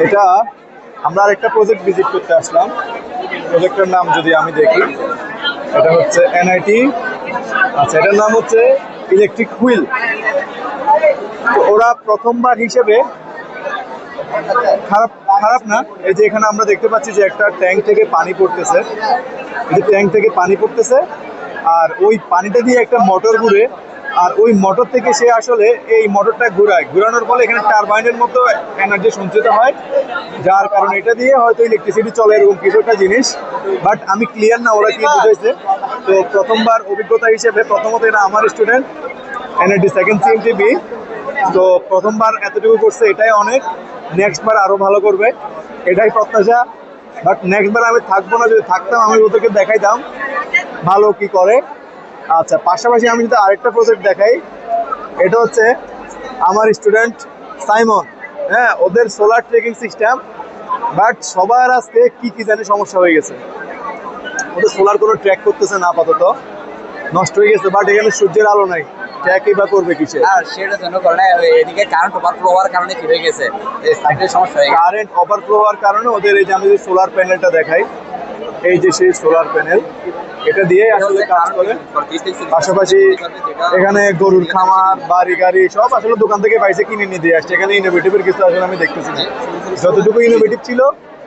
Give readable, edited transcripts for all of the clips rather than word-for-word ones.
এটা আমরা আরেকটা প্রজেক্ট ভিজিট করতে আসলাম। প্রজেক্টের নাম যদি আমি দেখি, এটা হচ্ছে এনআইটি। আচ্ছা, এটার নাম হচ্ছে ইলেকট্রিক হুইল। তো ওরা প্রথমবার হিসেবে খারাপ খারাপ না, এই যে এখানে আমরা দেখতে পাচ্ছি যে একটা ট্যাঙ্ক থেকে পানি পড়তেছে, এই যে ট্যাঙ্ক থেকে পানি পড়তেছে, আর ওই পানিটা দিয়ে একটা মোটর ঘুরে, আর ওই মোটর থেকে সে আসলে এই মোটরটা ঘুরানোর ফলে এখানে টারবাইনের মতো এনার্জি সঞ্চিত হয়, যার কারণে এটা দিয়ে হয়তো ইলেকট্রিসিটি চলে, এরকম কিছু একটা জিনিস। বাট আমি ক্লিয়ার না ওরা কি বুঝেছে। তো প্রথমবার অভিজ্ঞতা হিসেবে, প্রথমত এটা আমার স্টুডেন্ট এনআইটি সেকেন্ড সিএমটিবি, তো প্রথমবার এতটুকু করছে, এটাই অনেক। নেক্সট বার আরো ভালো করবে, এটাই প্রত্যাশা। বাট নেক্সট বার আমি থাকবো না, যদি থাকতাম আমি ওদেরকে দেখাইতাম ভালো কি করে। আচ্ছা, পাশাপাশি আমি যদি আরেকটা প্রজেক্ট দেখাই, এটা হচ্ছে আমার স্টুডেন্ট সাইমন। হ্যাঁ, ওদের সোলার ট্রেকিং সিস্টেম, বাট সবার আজকে কি জানি সমস্যা হয়ে গেছে, ওদের সোলার কোনো ট্র্যাক করতেছে না, আপাতত নষ্ট হয়ে গেছে। বাট এখানে সূর্যের আলো নাই, ট্র্যাকই বা করবে কিসে? আর সেটার জন্য করে না, এদিকে কারেন্ট ওভারফ্লো হওয়ার কারণে কি হয়ে গেছে, এই সাইডের সমস্যা হয়ে গেছে। কারেন্ট ওভারফ্লো হওয়ার কারণে ওদের, এই যে আমি যদি সোলার প্যানেলটা দেখাই, এই যে সেই সোলার প্যানেল, এটা দিয়ে আসলে কাজ করে। পাশাপাশি এখানে গরুর খামার, বাড়ি গাড়ি সব আসলে দোকান থেকে পাইছে, কিনে নিয়ে দিয়ে আসছে। এখানে ইনোভেটিভের কিছু আসলে আমি দেখতেছি না, যতটুকু ইনোভেটিভ ছিল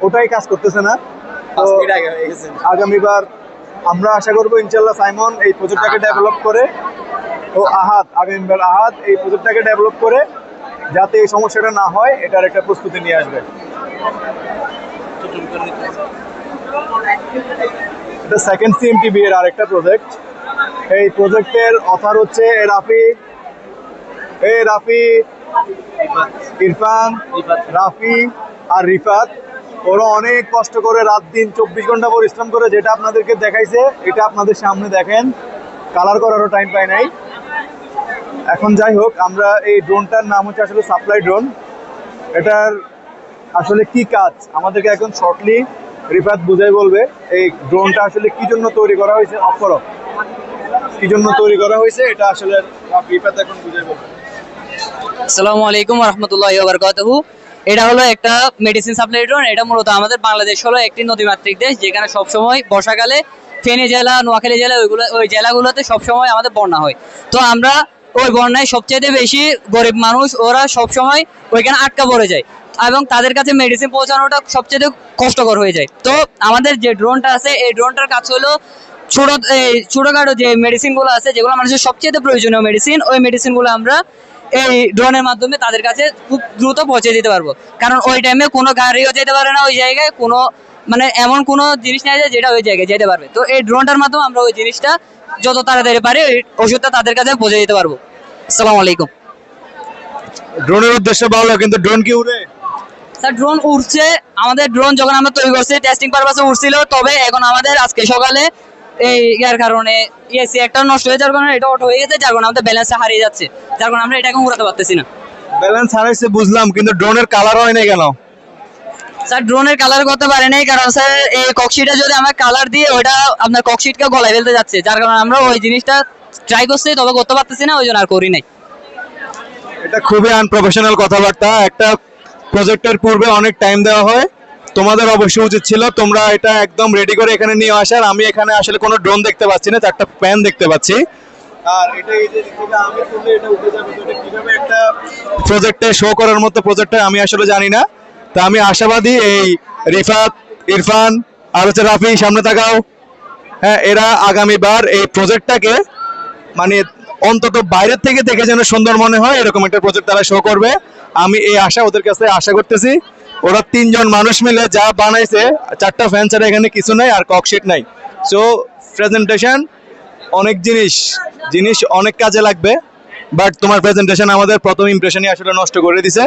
ওটাই কাজ করতেছে না। তো আগামীবার আমরা আশা করবো ইনশাল্লাহ সাইমন এই প্রজেক্টটাকে ডেভেলপ করে, ও আগামীবার আহাদ এই প্রজেক্টটাকে ডেভেলপ করে যাতে এই সমস্যাটা না হয়, এটার একটা প্রস্তুতি নিয়ে আসবে। এটা সেকেন্ড সিএমটিবি এর আরেকটা প্রজেক্ট। এই প্রজেক্টের অথার হচ্ছে রাফি, ইরফান, রাফি আর রিফাত। ওরা অনেক কষ্ট করে রাত দিন 24 ঘন্টা পরিশ্রম করে যেটা আপনাদেরকে দেখাইছে, এটা আপনাদের সামনে দেখেন, কালার করারও টাইম পাই নাই। এখন যাই হোক, আমরা এই ড্রোনটার নাম হচ্ছে আসলে সাপ্লাই ড্রোন। এটার আসলে কি কাজ আমাদেরকে এখন শর্টলি রিফাত বুঝাই বলবে। এই ড্রোনটা আসলে কি জন্য তৈরি করা হয়েছে, কি জন্য তৈরি করা হয়েছে, এটা আসলে রিফাত এখন বুঝাই বলবে। আসসালামু আলাইকুম ওয়া রাহমাতুল্লাহি ওয়া বারাকাতুহু। এটা হলো একটা মেডিসিন সাপ্লাই ড্রোন। এটা মূলত আমাদের বাংলাদেশ হলো একটি নদীমাতৃক দেশ, যেখানে সবসময় বর্ষাকালে ফেনী জেলা, নোয়াখালী জেলা, ওই জেলাগুলোতে সবসময় আমাদের বন্যা হয়। তো আমরা ওই বন্যায় সবচেয়ে বেশি গরিব মানুষ, ওরা সবসময় ওইখানে আটকা পড়ে যায় এবং তাদের কাছে মেডিসিন পৌঁছানোটা সবচেয়ে কষ্টকর হয়ে যায়। তো আমাদের যে ড্রোনটা আছে, এই ড্রোনটার কাজ হলো ছোটখাটো যে মেডিসিনগুলো আছে, যেগুলো মানুষের সবচেয়ে প্রয়োজনীয় মেডিসিন, ওই মেডিসিনগুলো আমরা এই ড্রোনের মাধ্যমে তাদের কাছে খুব দ্রুত পৌঁছে দিতে পারবো। কারণ ওই টাইমে কোনো গাড়িও যেতে পারে না ওই জায়গায়, কোনো মানে এমন কোনো জিনিস নেই যেটা ওই জায়গায় যেতে পারবে। তো এই ড্রোনটার মাধ্যমে আমরা ওই জিনিসটা যত তাড়াতাড়ি পারি ওই ওষুধটা তাদের কাছে পৌঁছে দিতে পারবো। আসসালামু আলাইকুম। ড্রোনের উদ্দেশ্য ভালো, কিন্তু ড্রোন কি উড়ে? স্যার, ড্রোন উঠছে। আমাদের ড্রোন যখন আমরা তৈরি করছি টেস্টিং পারপাসে উঠছিল, তবে এখন আমাদের আজকে সকালে এই ইয়ার কারণে এসি একটা নষ্ট হয়ে যাওয়ার কারণে এটা অটো হয়ে গেছে, যার কারণে আমাদের ব্যালেন্সটা হারিয়ে যাচ্ছে, যার কারণে আমরা এটা এখন উড়াতে পারতেছি না। ব্যালেন্স হারাইছে বুঝলাম, কিন্তু ড্রোনের কালার হয় না কেন? স্যার, ড্রোনের কালার করতে পারে নাই কারণ স্যার এই ককশিটে যদি আমরা কালার দিয়ে ওইটা আপনার ককশিটকে গলায় ফেলতে যাচ্ছে, যার কারণে আমরা ওই জিনিসটা ট্রাই করছি, তবে করতে পারতেছি না, ওই জন্য আর করি নাই। এটা খুবই আনপ্রফেশনাল কথাবার্তা। একটা প্রজেক্টের পূর্বে অনেক টাইম দেওয়া হয়, তোমাদের অবশ্যই উচিত ছিল তোমরা এটা একদম রেডি করে এখানে নিয়ে আসার। আমি এখানে আসলে কোনো ড্রোন দেখতে পাচ্ছি না, একটা প্যান দেখতে পাচ্ছি। আর এটা এই যে আমি তুললে এটা উঠে যাবে, তো এটা কিভাবে একটা প্রজেক্টে শো করার মতো প্রজেক্টটা আমি আসলে জানি না। তা আমি আশাবাদী এই রিফাত, ইরফান আর হচ্ছে রাফি, সামনে তাকাও। হ্যাঁ, এরা আগামীবার এই প্রজেক্টটাকে মানে অন্তত বাইরের থেকে দেখে যেন সুন্দর মনে হয় এরকম একটা প্রজেক্ট তারা শো করবে। আমি এই আশা ওদের কাছে আশা করতেছি। ওরা 3 জন মানুষ মিলে যা বানাইছে, 4টা ফ্যান ছাড়া এখানে কিছু নাই, আর ককশিট নাই। সো প্রেজেন্টেশন অনেক জিনিস অনেক কাজে লাগবে, বাট তোমার প্রেজেন্টেশন আমাদের প্রথম ইমপ্রেশনই আসলে নষ্ট করে দিছে।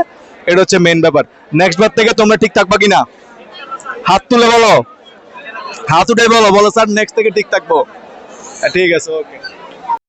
এটা হচ্ছে মেইন ব্যাপার। নেক্সট বার থেকে তোমরা ঠিক থাকবা কিনা? হাত তুলে বলো, হাত উঠে বলো স্যার নেক্সট থেকে ঠিক থাকবো। ঠিক আছে, ওকে।